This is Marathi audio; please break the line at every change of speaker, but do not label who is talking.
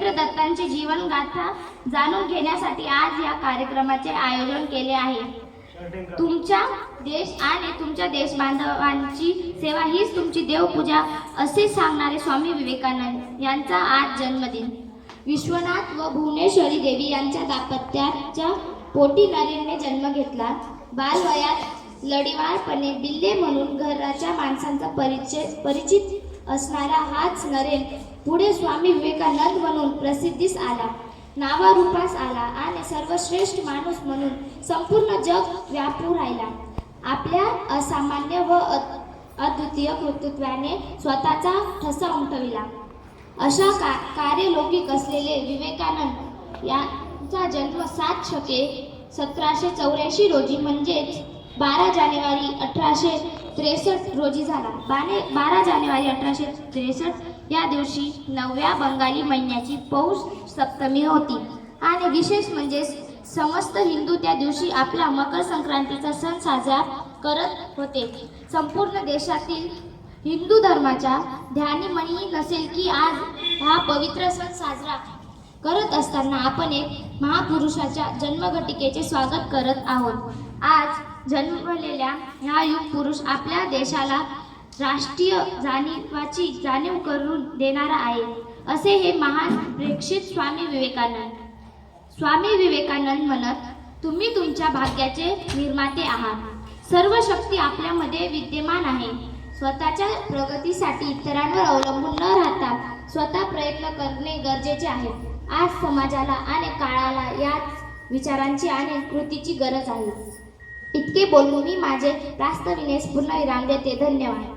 रवींद्र दत्तांची जीवनगाथा जाणून घेण्यासाठी आज या कार्यक्रमाचे आयोजन केले आहे. तुमच्या देश आणि तुमच्या देशबांधवांची सेवा हीच तुमची देवपूजा असे सांगणारे स्वामी विवेकानंद यांचा आज जन्मदिन. विश्वनाथ व भुवनेश्वरी देवी यांच्या दाम्पत्याच्या पोटी नरेनने जन्म घेतला. बालवयात लढीवारपणे बिल्ले म्हणून घराच्या माणसांचा परिचित असणारा हाच नरेन पुढे स्वामी विवेकानंद म्हणून प्रसिद्धीस आला, नावारूपास आला आणि सर्वश्रेष्ठ माणूस म्हणून संपूर्ण जग व्यापू राहिला. आपल्या असामान्य व अद्वितीय कर्तृत्वाने स्वतःचा ठसा उमटविला. अशा कार्यलौकिक असलेले विवेकानंद यांचा जन्म 7 शके 1784 रोजी म्हणजेच 12 जानेवारी 1863 रोजी झाला. 12 जानेवारी 1863 या दिवशी 9व्या बंगाली महिन्याची पौष सप्तमी होती आणि विशेष म्हणजे समस्त हिंदू त्या दिवशी आपला मकर संक्रांतीचा सण साजरा करत होते. संपूर्ण देशातील हिंदू धर्माच्या ध्यानीमनी नसेल की आज हा पवित्र सण साजरा करत असताना आपण एक महापुरुषाच्या जन्मघटिकेचे स्वागत करत आहोत. आज जन्मलेल्या हा युग पुरुष आपल्या देशाला राष्ट्रीय जाणीवाची जाणीव करून देणारा आहे, असे हे महान प्रेक्षित स्वामी विवेकानंद. स्वामी विवेकानंद म्हणत, तुम्ही तुमच्या भाग्याचे निर्माते आहात. सर्व शक्ती आपल्यामध्ये विद्यमान आहे. स्वतःच्या प्रगतीसाठी इतरांवर अवलंबून न राहता स्वतः प्रयत्न करणे गरजेचे आहे. आज समाजाला आणि काळाला याच विचारांची आणि कृतीची गरज आहे. इतके बोलून मी माझे प्रास्ताविकेस पूर्णविराम देते. धन्यवाद.